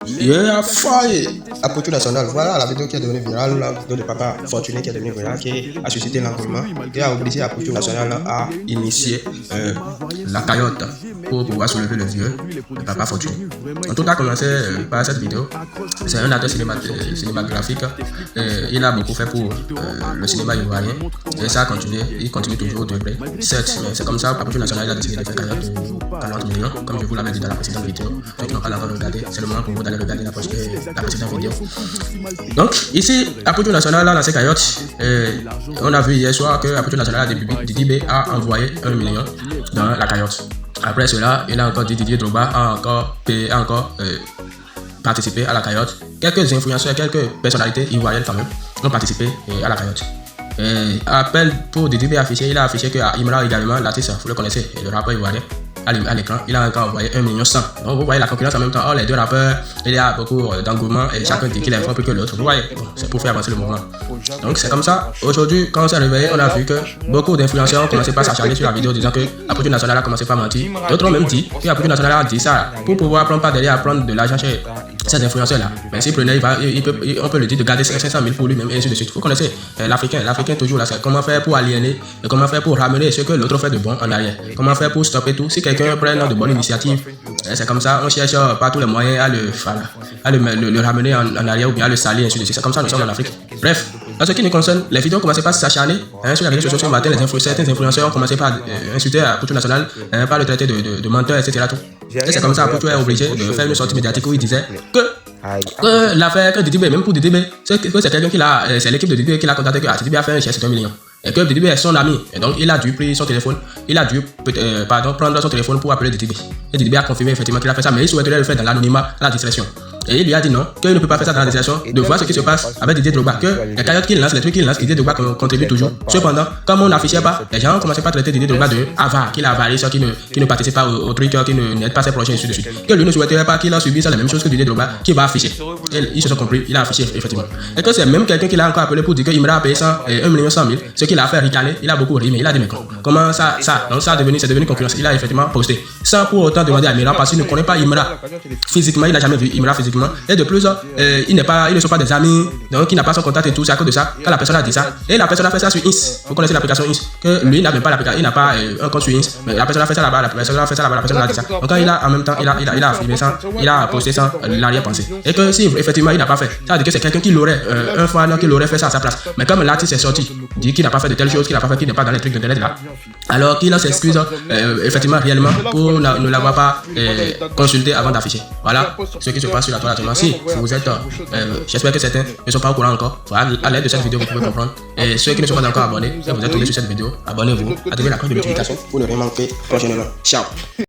Yeah, fire! Apothu national, voilà la vidéo qui est devenue virale, la vidéo de Papa Fortuné qui est devenue virale, qui a suscité l'engouement et a obligé Apothu national à initier la caillotte pour pouvoir soulever le vieux de Papa Fortuné. En tout cas, commencé par cette vidéo, c'est un acteur cinématographique, il a beaucoup fait pour le cinéma ivoirien et ça a continué, il continue toujours de vrai. C'est comme ça, Apothu national a décidé de faire caillotte de 40 millions, comme je vous l'avais dit dans la précédente vidéo. Ceux qui n'ont pas encore regardé, c'est le moment pour vous d'aller regarder la précédente vidéo. Donc ici, Apothu national a lancé caillotte. On a vu hier soir que Apothu national Didi B a envoyé 1 million dans la caillotte. Après cela, il a encore dit Didier Drogba a encore participé à la caillotte. Quelques influenceurs, quelques personnalités ivoiriennes quand même ont participé à la caillotte. Appel pour Didi B affiché, il a affiché que Imra également, l'artiste, vous le connaissez, le rappeur ivoirien, à l'écran, il a encore envoyé 1 million 100. Donc vous voyez la concurrence en même temps. Or les deux rappeurs, il y a beaucoup d'engouement et chacun dit qu'il est fort plus que l'autre. Vous voyez, c'est pour faire avancer le mouvement. Donc c'est comme ça. Aujourd'hui, quand on s'est réveillé, on a vu que beaucoup d'influenceurs ont commencé par s'acharner sur la vidéo disant que Apothu national a commencé par mentir. D'autres ont même dit que Apothu national a dit ça pour pouvoir prendre pas derrière à prendre de l'argent chez ces influenceurs-là. Mais s'il prenait, on peut le dire de garder 500 000 pour lui-même et ainsi de suite. Vous connaissez l'Africain toujours là, c'est comment faire pour aliéner et comment faire pour ramener ce que l'autre fait de bon en arrière. Comment faire pour stopper tout. Si quelqu'un prend de bonnes initiatives, c'est comme ça, on cherche par tous les moyens à le ramener en arrière ou bien à le salir, ainsi de suite. C'est comme ça nous sommes en Afrique. Bref, en ce qui nous concerne, les vidéos ont commencé par s'acharner sur les réseaux sociaux ce matin. Certains influenceurs ont commencé par insulter Apothu national, par le traiter de menteur, etc. Et c'est comme ça Apothu est obligé de faire une sortie médiatique où il disait que l'affaire que Didi B, même pour Didi B, c'est quelqu'un qui l'a, c'est l'équipe de Didi B qui l'a contacté que Didi B a fait un geste de 1 million. Et que Didi B est son ami, et donc il a dû prendre son téléphone, prendre son téléphone pour appeler Didi B. Et Didi B a confirmé effectivement qu'il a fait ça, mais il souhaiterait le faire dans l'anonymat, à la discrétion. Et il lui a dit non, qu'il ne peut pas faire ça dans la discrétion, de voir ce qui se passe avec Didier Drogba, que les caillottes qu'il lance, les trucs qu'il lance, Didier Drogba contribue toujours. Cependant, comme on n'affichait pas, les gens ont commencé par traiter Didier Drogba de avare, qu'il a avalé, qui ne participe pas au truc, qui n'aide pas ses projets, et ainsi de suite. Que lui ne souhaiterait pas qu'il a subi ça, la même chose que Didier Drogba, qui va afficher. Et ils se sont compris, il a affiché effectivement. Et que c'est même quelqu'un qui l'a encore appelé pour dire qu'il Imra a payé 1 million 100 000, ce qu'il a fait ricaner, il a beaucoup ri, mais il a dit mais comment ça, donc ça c'est devenu concurrence. Il a effectivement posté, sans pour autant demander à Imra, parce qu'il ne connaît pas Imra physiquement, il n'a jamais vu Imra physiquement, et de plus, ils ne sont pas des amis, donc il n'a pas son contact et tout, c'est à cause de ça, quand la personne a dit ça, et la personne a fait ça sur Ins, vous connaissez l'application Ins, que lui il n'a même pas l'application, il n'a pas un compte sur Ins, mais la personne a fait ça là-bas, la personne a dit ça, donc quand il a en même temps, il a affirmé ça, il a posté ça, l'arrière-pensée, et que si effectivement il n'a pas fait, ça veut dire que c'est quelqu'un qui l'aurait, un fan qui l'aurait fait ça à sa place, mais comme l'artiste est sorti, dit qu'il n'a pas fait de telles choses, qu'il n'a pas fait, qu'il n'est pas dans les trucs d'internet là, alors qu'il s'excuse effectivement réellement pour ne l'avoir pas consulté avant d'afficher. Voilà ce qui se passe sur la toile actuellement. Si vous êtes, j'espère que certains ne sont pas au courant encore. Voilà, à l'aide de cette vidéo, vous pouvez comprendre. Et ceux qui ne sont pas encore abonnés, si vous êtes tombé sur cette vidéo, abonnez-vous, activez la cloche de notification pour ne rien manquer prochainement. Ciao.